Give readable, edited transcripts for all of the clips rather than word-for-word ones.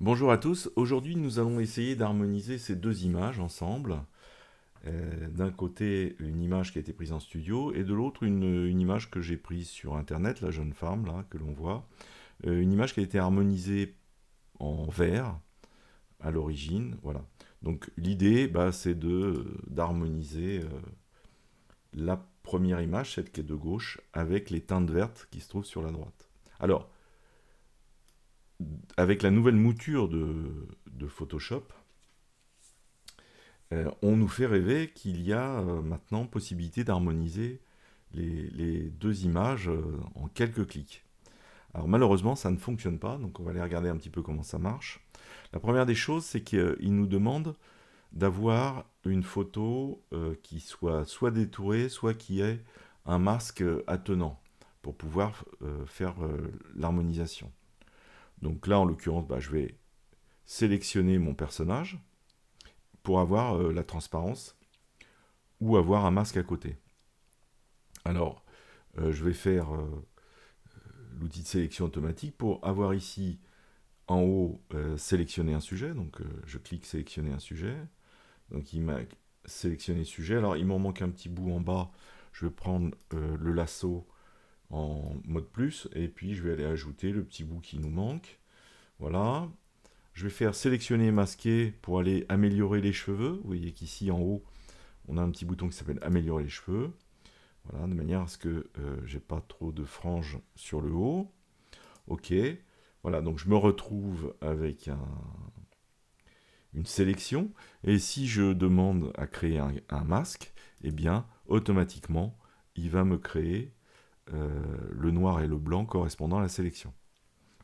Bonjour à tous, aujourd'hui nous allons essayer d'harmoniser ces deux images ensemble. D'un côté une image qui a été prise en studio et de l'autre une image que j'ai prise sur internet, la jeune femme là que l'on voit. Une image qui a été harmonisée en vert à l'origine, voilà. Donc l'idée c'est d'harmoniser la première image, celle qui est de gauche, avec les teintes vertes qui se trouvent sur la droite. Alors, avec la nouvelle mouture de Photoshop, on nous fait rêver qu'il y a maintenant possibilité d'harmoniser les deux images en quelques clics. Alors malheureusement, ça ne fonctionne pas, donc on va aller regarder un petit peu comment ça marche. La première des choses, c'est qu'il nous demande d'avoir une photo qui soit détourée, soit qui ait un masque attenant pour pouvoir faire l'harmonisation. Donc là, en l'occurrence, je vais sélectionner mon personnage pour avoir la transparence ou avoir un masque à côté. Alors, je vais faire l'outil de sélection automatique pour avoir ici en haut sélectionner un sujet. Donc, je clique sélectionner un sujet. Donc, il m'a sélectionné sujet. Alors, il m'en manque un petit bout en bas. Je vais prendre le lasso en mode plus et puis je vais aller ajouter le petit bout qui nous manque. Voilà. Je vais faire sélectionner et masquer pour aller améliorer les cheveux. Vous voyez qu'ici en haut, on a un petit bouton qui s'appelle améliorer les cheveux. Voilà, de manière à ce que j'ai pas trop de franges sur le haut. Ok. Voilà, donc je me retrouve avec une sélection. Et si je demande à créer un masque, eh bien, automatiquement, il va me créer le noir et le blanc correspondant à la sélection.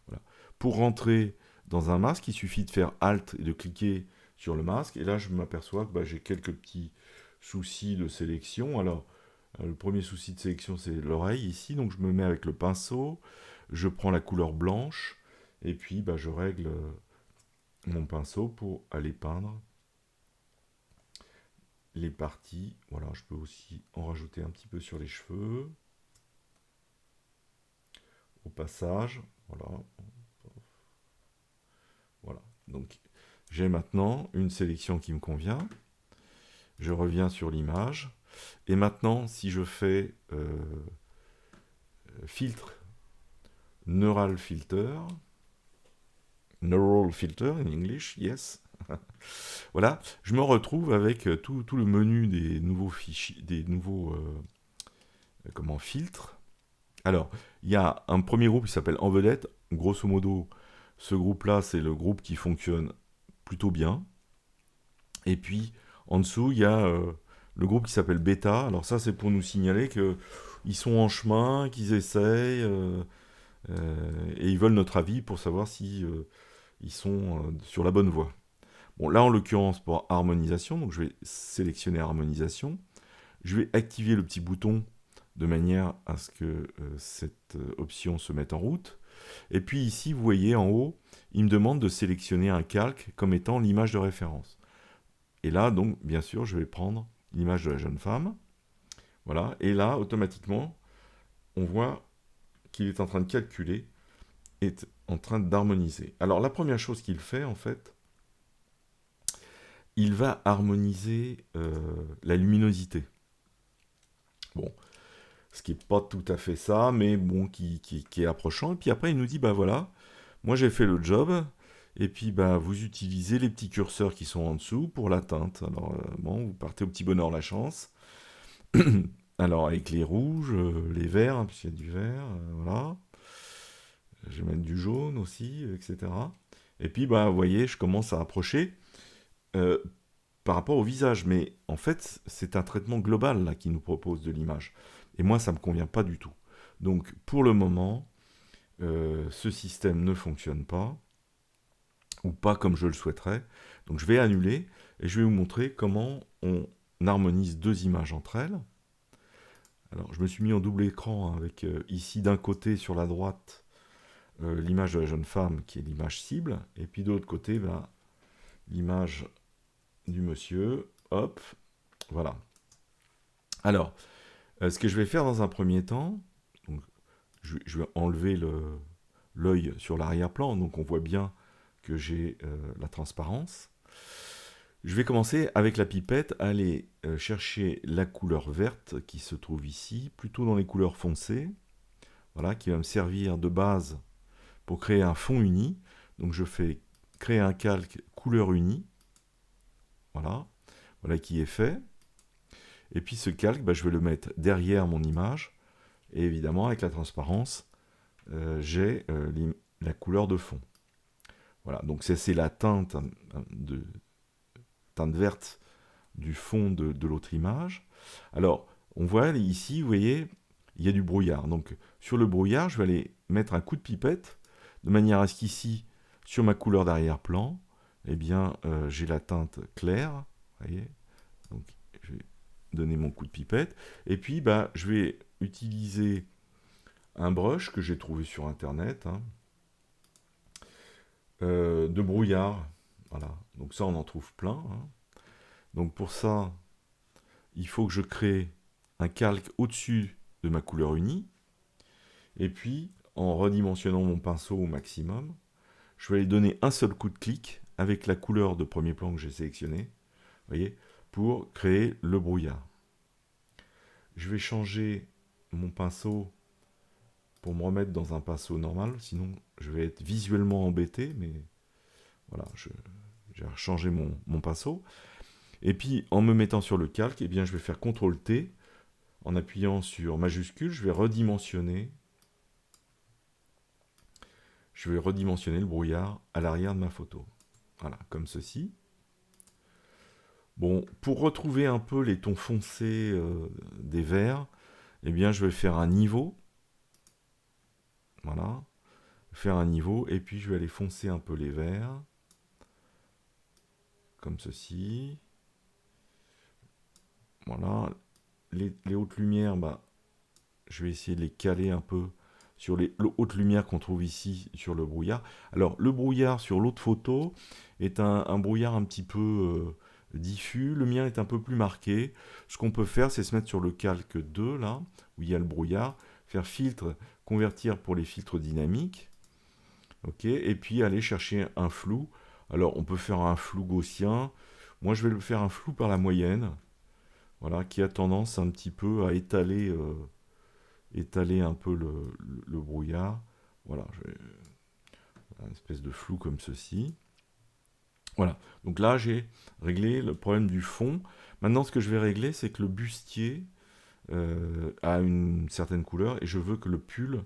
Voilà. Pour rentrer dans un masque, il suffit de faire Alt et de cliquer sur le masque. Et là, je m'aperçois que j'ai quelques petits soucis de sélection. Alors, le premier souci de sélection, c'est l'oreille ici. Donc, je me mets avec le pinceau. Je prends la couleur blanche. Et puis, je règle mon pinceau pour aller peindre les parties. Voilà, je peux aussi en rajouter un petit peu sur les cheveux. Au passage, voilà. Voilà. Donc, j'ai maintenant une sélection qui me convient. Je reviens sur l'image. Et maintenant, si je fais filtre, neural filter in English, yes. Voilà, je me retrouve avec tout le menu des nouveaux fichiers, des nouveaux filtres. Alors, il y a un premier groupe qui s'appelle En vedette. Grosso modo, ce groupe-là, c'est le groupe qui fonctionne plutôt bien. Et puis, en dessous, il y a le groupe qui s'appelle Beta. Alors ça, c'est pour nous signaler qu'ils sont en chemin, qu'ils essayent, et ils veulent notre avis pour savoir si ils sont sur la bonne voie. Bon, là, en l'occurrence, pour harmonisation, donc je vais sélectionner harmonisation. Je vais activer le petit bouton de manière à ce que cette option se mette en route. Et puis ici, vous voyez en haut, il me demande de sélectionner un calque comme étant l'image de référence. Et là, donc, bien sûr, je vais prendre l'image de la jeune femme. Voilà. Et là, automatiquement, on voit qu'il est en train de calculer, est en train d'harmoniser. Alors, la première chose qu'il fait, en fait, il va harmoniser la luminosité. Bon, ce qui n'est pas tout à fait ça, mais bon, qui est approchant. Et puis après, il nous dit, voilà, moi j'ai fait le job, et puis vous utilisez les petits curseurs qui sont en dessous pour la teinte. Alors, bon, vous partez au petit bonheur la chance. Alors, avec les rouges, les verts, hein, puisqu'il y a du vert, voilà. Je vais mettre du jaune aussi, etc. Et puis, vous voyez, je commence à approcher euh, par rapport au visage. Mais en fait, c'est un traitement global là qui nous propose de l'image. Et moi, ça ne me convient pas du tout. Donc, pour le moment, ce système ne fonctionne pas, ou pas comme je le souhaiterais. Donc, je vais annuler et je vais vous montrer comment on harmonise deux images entre elles. Alors, je me suis mis en double écran hein, avec ici d'un côté sur la droite l'image de la jeune femme qui est l'image cible, et puis de l'autre côté l'image du monsieur. Hop, voilà. Alors, ce que je vais faire dans un premier temps, donc, je vais enlever l'œil sur l'arrière-plan, donc on voit bien que j'ai la transparence. Je vais commencer avec la pipette à aller chercher la couleur verte qui se trouve ici, plutôt dans les couleurs foncées, voilà, qui va me servir de base pour créer un fond uni. Donc je fais créer un calque couleur unie, voilà, voilà qui est fait. Et puis ce calque, bah, je vais le mettre derrière mon image, et évidemment avec la transparence, j'ai la couleur de fond. Voilà, donc c'est la teinte verte du fond de l'autre image. Alors, on voit ici, vous voyez, il y a du brouillard. Donc, sur le brouillard, je vais aller mettre un coup de pipette, de manière à ce qu'ici, sur ma couleur d'arrière-plan, eh bien, j'ai la teinte claire. Vous voyez, donc, je vais donner mon coup de pipette. Et puis, bah, je vais utiliser un brush que j'ai trouvé sur Internet, hein, de brouillard. Voilà, donc ça, on en trouve plein. Hein. Donc, pour ça, il faut que je crée un calque au-dessus de ma couleur unie. Et puis, en redimensionnant mon pinceau au maximum, je vais aller donner un seul coup de clic avec la couleur de premier plan que j'ai sélectionnée, voyez, pour créer le brouillard. Je vais changer mon pinceau pour me remettre dans un pinceau normal, sinon je vais être visuellement embêté, mais voilà, j'ai changé mon pinceau. Et puis, en me mettant sur le calque, eh bien, je vais faire CTRL-T. En appuyant sur majuscule, je vais redimensionner le brouillard à l'arrière de ma photo. Voilà, comme ceci. Bon, pour retrouver un peu les tons foncés des verts, eh bien, je vais faire un niveau. Voilà. Faire un niveau, et puis je vais aller foncer un peu les verts. Comme ceci. Voilà. Les hautes lumières, bah, je vais essayer de les caler un peu sur les hautes lumières qu'on trouve ici sur le brouillard. Alors, le brouillard sur l'autre photo est un brouillard un petit peu diffus. Le mien est un peu plus marqué. Ce qu'on peut faire, c'est se mettre sur le calque 2, là, où il y a le brouillard, faire filtre, convertir pour les filtres dynamiques, ok, et puis aller chercher un flou. Alors, on peut faire un flou gaussien. Moi, je vais le faire un flou par la moyenne, voilà, qui a tendance un petit peu à étaler un peu le brouillard. Voilà, une espèce de flou comme ceci. Voilà, donc là j'ai réglé le problème du fond. Maintenant ce que je vais régler, c'est que le bustier a une certaine couleur et je veux que le pull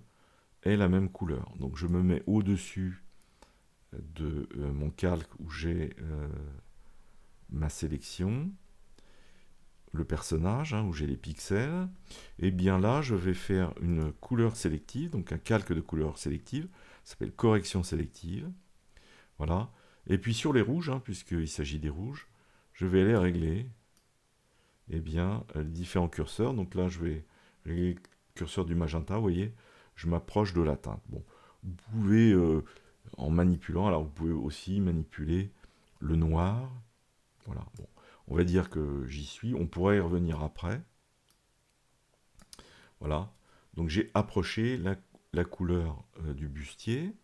ait la même couleur. Donc je me mets au-dessus de mon calque où j'ai ma sélection, le personnage, hein, où j'ai les pixels, et bien là, je vais faire une couleur sélective, donc un calque de couleur sélective, ça s'appelle correction sélective, voilà. Et puis sur les rouges, hein, puisqu'il s'agit des rouges, je vais aller régler, eh bien, les différents curseurs, donc là, je vais régler le curseur du magenta, vous voyez, je m'approche de la teinte. Bon, vous pouvez, en manipulant, alors vous pouvez aussi manipuler le noir, voilà, bon. On va dire que j'y suis, on pourrait y revenir après. Voilà, donc j'ai approché la couleur du bustier.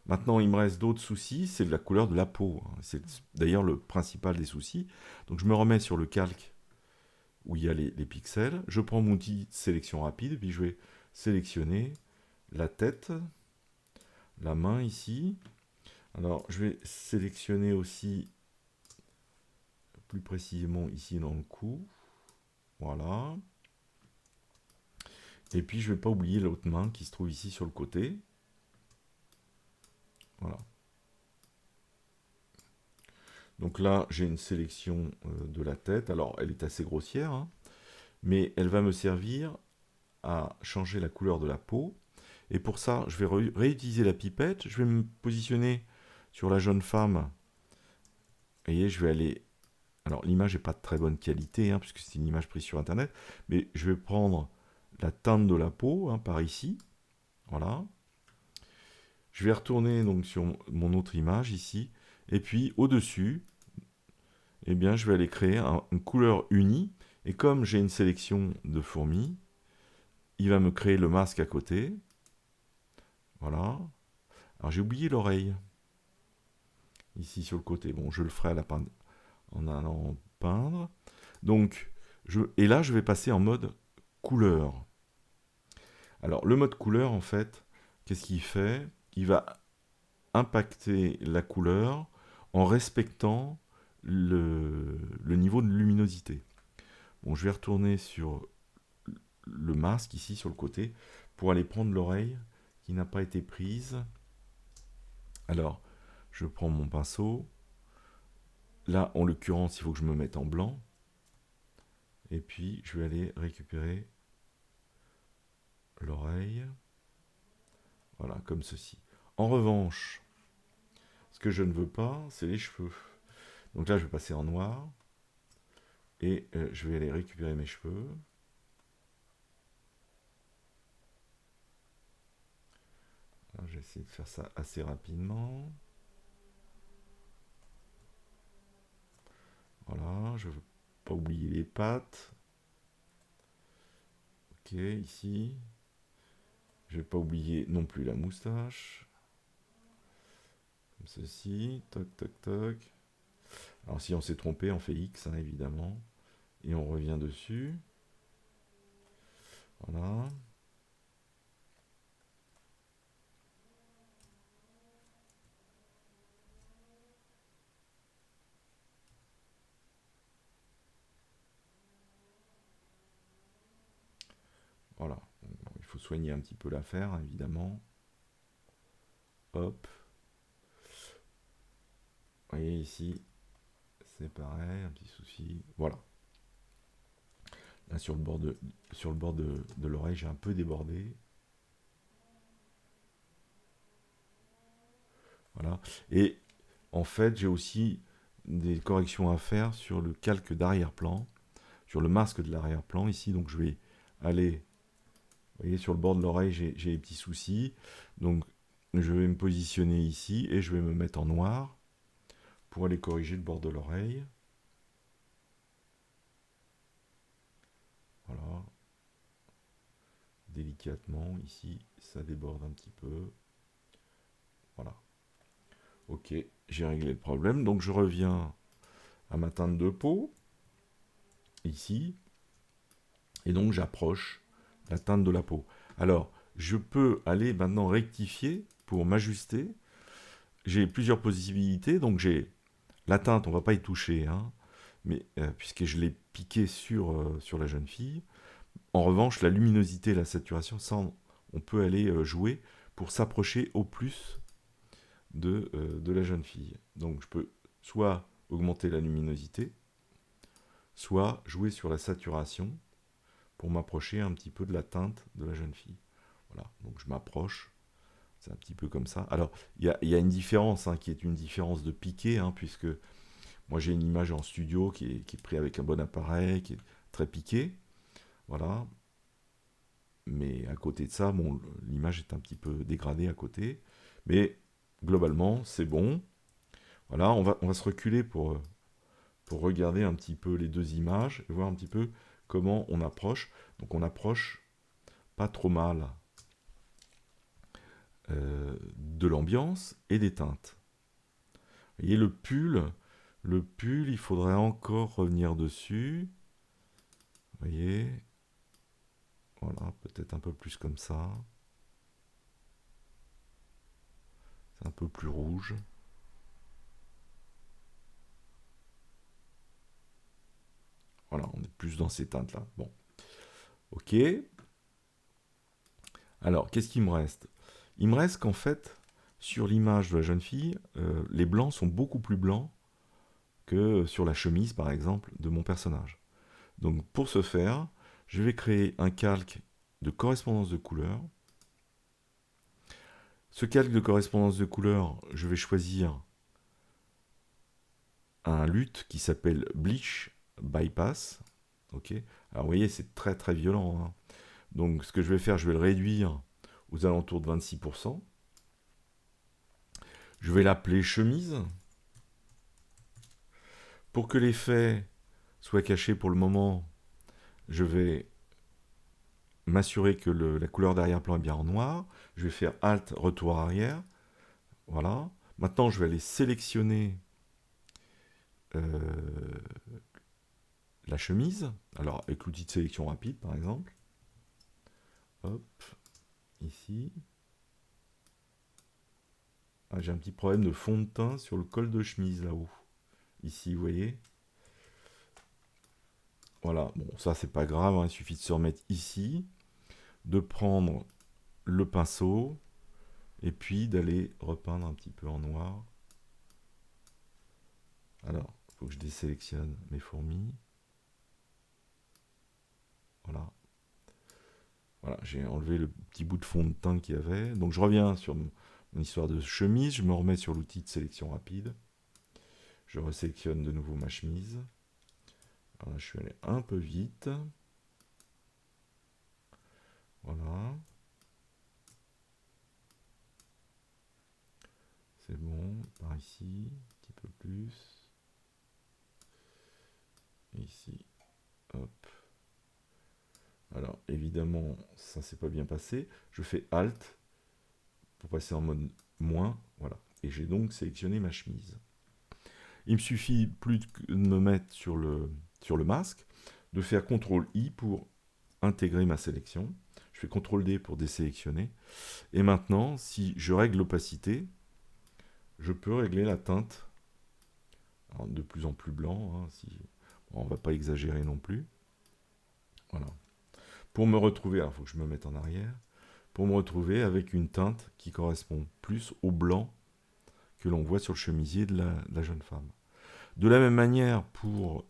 Maintenant, il me reste d'autres soucis, c'est la couleur de la peau. C'est d'ailleurs le principal des soucis. Donc je me remets sur le calque où il y a les pixels. Je prends mon outil de sélection rapide, puis je vais sélectionner la tête, la main ici. Alors je vais sélectionner aussi plus précisément ici dans le cou. Voilà. Et puis je ne vais pas oublier l'autre main qui se trouve ici sur le côté. Voilà. Donc là, j'ai une sélection de la tête. Alors, elle est assez grossière, hein, mais elle va me servir à changer la couleur de la peau. Et pour ça, je vais réutiliser la pipette. Je vais me positionner sur la jeune femme. Vous voyez, je vais aller... Alors, l'image n'est pas de très bonne qualité, hein, puisque c'est une image prise sur Internet. Mais je vais prendre la teinte de la peau, hein, par ici. Voilà. Je vais retourner donc sur mon autre image ici. Et puis, au-dessus, eh bien, je vais aller créer une couleur unie. Et comme j'ai une sélection de fourmis, il va me créer le masque à côté. Voilà. Alors, j'ai oublié l'oreille. ici sur le côté. Bon, je le ferai en allant peindre. Donc, et là, je vais passer en mode couleur. Alors, le mode couleur, en fait, qu'est-ce qu'il fait? Il va impacter la couleur en respectant le niveau de luminosité. Bon, je vais retourner sur le masque ici sur le côté pour aller prendre l'oreille qui n'a pas été prise. Alors, je prends mon pinceau. Là, en l'occurrence, il faut que je me mette en blanc. Et puis, je vais aller récupérer l'oreille. Voilà, comme ceci. En revanche, ce que je ne veux pas, c'est les cheveux. Donc là, je vais passer en noir. Et je vais aller récupérer mes cheveux. Je vais essayer de faire ça assez rapidement. Voilà, je ne veux pas oublier les pattes. Ok, ici. Je ne vais pas oublier non plus la moustache. Comme ceci. Toc, toc, toc. Alors si on s'est trompé, on fait X, hein, évidemment. Et on revient dessus. Voilà. Voilà. Il faut soigner un petit peu l'affaire, évidemment. Hop. Vous voyez ici, c'est pareil, un petit souci. Voilà. Là, sur le bord de l'oreille, j'ai un peu débordé. Voilà. Et en fait, j'ai aussi des corrections à faire sur le calque d'arrière-plan, sur le masque de l'arrière-plan ici. Donc, je vais aller, vous voyez, sur le bord de l'oreille, j'ai des petits soucis. Donc, je vais me positionner ici et je vais me mettre en noir pour aller corriger le bord de l'oreille. Voilà. Délicatement, ici, ça déborde un petit peu. Voilà. Ok, j'ai réglé le problème. Donc, je reviens à ma teinte de peau, ici. Et donc, j'approche la teinte de la peau. Alors, je peux aller maintenant rectifier pour m'ajuster. J'ai plusieurs possibilités. Donc, j'ai la teinte, on ne va pas y toucher, hein, mais, puisque je l'ai piqué sur la jeune fille. En revanche, la luminosité et la saturation, ça, on peut aller jouer pour s'approcher au plus de la jeune fille. Donc, je peux soit augmenter la luminosité, soit jouer sur la saturation pour m'approcher un petit peu de la teinte de la jeune fille. Voilà, donc je m'approche, c'est un petit peu comme ça. Alors, il y a une différence, hein, qui est une différence de piqué, hein, puisque moi j'ai une image en studio qui est prise avec un bon appareil, qui est très piqué, voilà. Mais à côté de ça, bon, l'image est un petit peu dégradée à côté, mais globalement, c'est bon. Voilà, on va se reculer pour regarder un petit peu les deux images et voir un petit peu comment on approche. Donc on approche pas trop mal de l'ambiance et des teintes. Vous voyez le pull, il faudrait encore revenir dessus. Vous voyez, voilà, peut-être un peu plus comme ça. C'est un peu plus rouge. Voilà, on est plus dans ces teintes-là. Bon, ok. Alors, qu'est-ce qu'il me reste? Il me reste qu'en fait, sur l'image de la jeune fille, les blancs sont beaucoup plus blancs que sur la chemise, par exemple, de mon personnage. Donc, pour ce faire, je vais créer un calque de correspondance de couleurs. Ce calque de correspondance de couleurs, je vais choisir un LUT qui s'appelle Bleach Bypass. Ok. Alors, vous voyez, c'est très très violent, hein. Donc, ce que je vais faire, je vais le réduire aux alentours de 26%. Je vais l'appeler chemise. Pour que l'effet soit caché pour le moment, je vais m'assurer que la couleur d'arrière-plan est bien en noir. Je vais faire Alt, retour arrière. Voilà. maintenant, je vais aller sélectionner la chemise. Alors, avec l'outil de sélection rapide, par exemple. Hop, ici. Ah, j'ai un petit problème de fond de teint sur le col de chemise, là-haut. Ici, vous voyez. Voilà, bon, ça, c'est pas grave, hein, il suffit de se remettre ici, de prendre le pinceau, et puis d'aller repeindre un petit peu en noir. Alors, il faut que je désélectionne mes fourmis. Voilà. Voilà, j'ai enlevé le petit bout de fond de teint qu'il y avait. Donc je reviens sur mon histoire de chemise, je me remets sur l'outil de sélection rapide. Je resélectionne de nouveau ma chemise. Alors là, je suis allé un peu vite. Voilà. C'est bon, par ici, un petit peu plus. Et ici, hop. Alors, évidemment, ça s'est pas bien passé. Je fais Alt pour passer en mode moins. Voilà. Et j'ai donc sélectionné ma chemise. Il me suffit plus de me mettre sur le masque, de faire CTRL-I pour intégrer ma sélection. Je fais CTRL-D pour désélectionner. Et maintenant, si je règle l'opacité, je peux régler la teinte. Alors, de plus en plus blanc. Hein, on ne va pas exagérer non plus. Voilà. Pour me retrouver, il faut que je me mette en arrière, pour me retrouver avec une teinte qui correspond plus au blanc que l'on voit sur le chemisier de la jeune femme. De la même manière, pour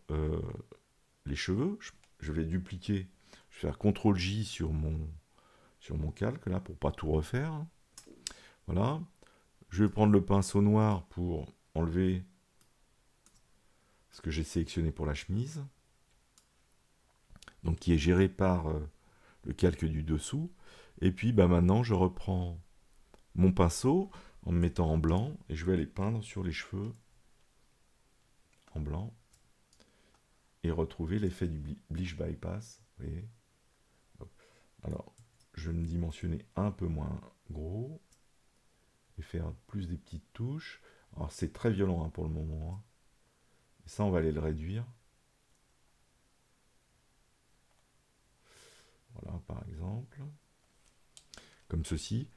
les cheveux, je vais dupliquer, je vais faire CTRL-J sur mon calque, là, pour ne pas tout refaire. Voilà. Je vais prendre le pinceau noir pour enlever ce que j'ai sélectionné pour la chemise, donc qui est géré par le calque du dessous. Et puis maintenant, je reprends mon pinceau en me mettant en blanc et je vais aller peindre sur les cheveux en blanc et retrouver l'effet du bleach bypass. Vous voyez. Alors, je vais me dimensionner un peu moins gros et faire plus des petites touches. Alors, c'est très violent hein, pour le moment. Hein. Et ça, on va aller le réduire. Voilà, par exemple. Comme ceci.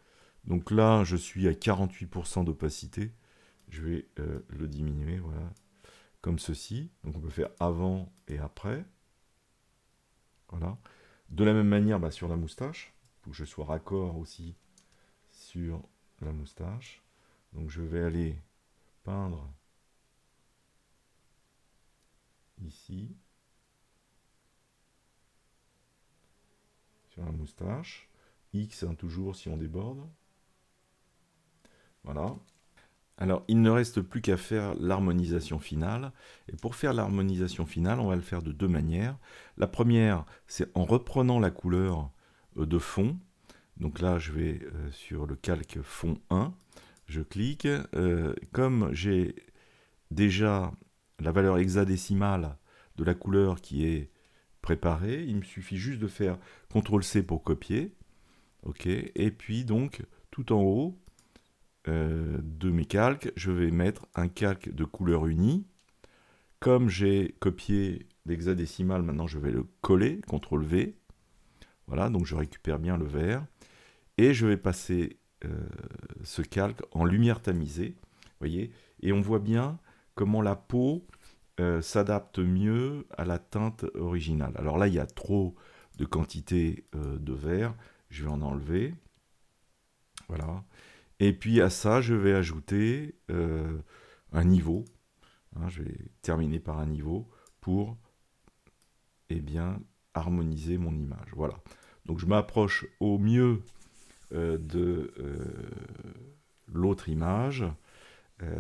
Donc là, je suis à 48% d'opacité. Je vais le diminuer, voilà. Comme ceci. Donc on peut faire avant et après. Voilà. De la même manière, sur la moustache. Il faut que je sois raccord aussi sur la moustache. Donc je vais aller peindre ici. Sur la moustache. X, hein, toujours si on déborde. Voilà. Alors, il ne reste plus qu'à faire l'harmonisation finale. Et pour faire l'harmonisation finale, on va le faire de deux manières. La première, c'est en reprenant la couleur de fond. Donc là, je vais sur le calque fond 1. Je clique. Comme j'ai déjà la valeur hexadécimale de la couleur qui est préparée, il me suffit juste de faire CTRL-C pour copier. OK. Et puis donc, tout en haut, de mes calques, je vais mettre un calque de couleur unie. Comme j'ai copié l'hexadécimal, maintenant je vais le coller, CTRL-V. Voilà, donc je récupère bien le vert. Et je vais passer ce calque en lumière tamisée. Voyez, et on voit bien comment la peau s'adapte mieux à la teinte originale. Alors là, il y a trop de quantité de vert. Je vais en enlever. Voilà. Et puis à ça, je vais ajouter un niveau. Hein, je vais terminer par un niveau pour harmoniser mon image. Voilà. Donc je m'approche au mieux de l'autre image.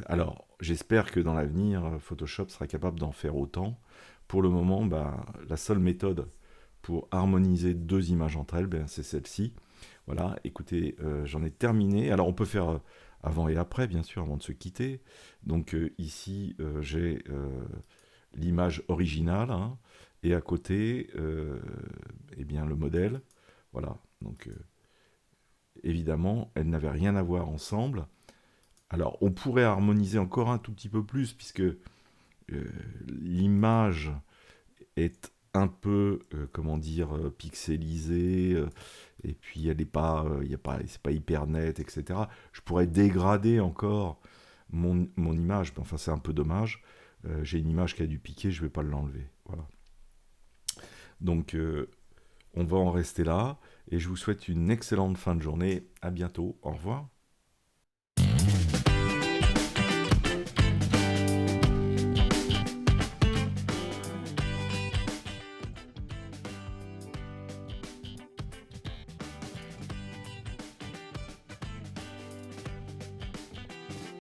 Alors, j'espère que dans l'avenir, Photoshop sera capable d'en faire autant. Pour le moment, la seule méthode pour harmoniser deux images entre elles, c'est celle-ci. Voilà, écoutez, j'en ai terminé. Alors, on peut faire avant et après, bien sûr, avant de se quitter. Donc, ici, j'ai l'image originale, hein, et à côté, le modèle. Voilà, donc, évidemment, elles n'avaient rien à voir ensemble. Alors, on pourrait harmoniser encore un tout petit peu plus, puisque l'image est un peu, comment dire, pixelisée, et puis elle est pas, c'est pas hyper net, etc. Je pourrais dégrader encore mon image, mais enfin c'est un peu dommage. J'ai une image qui a dû piquer, je vais pas l'enlever. Voilà. Donc on va en rester là, et je vous souhaite une excellente fin de journée. À bientôt. Au revoir.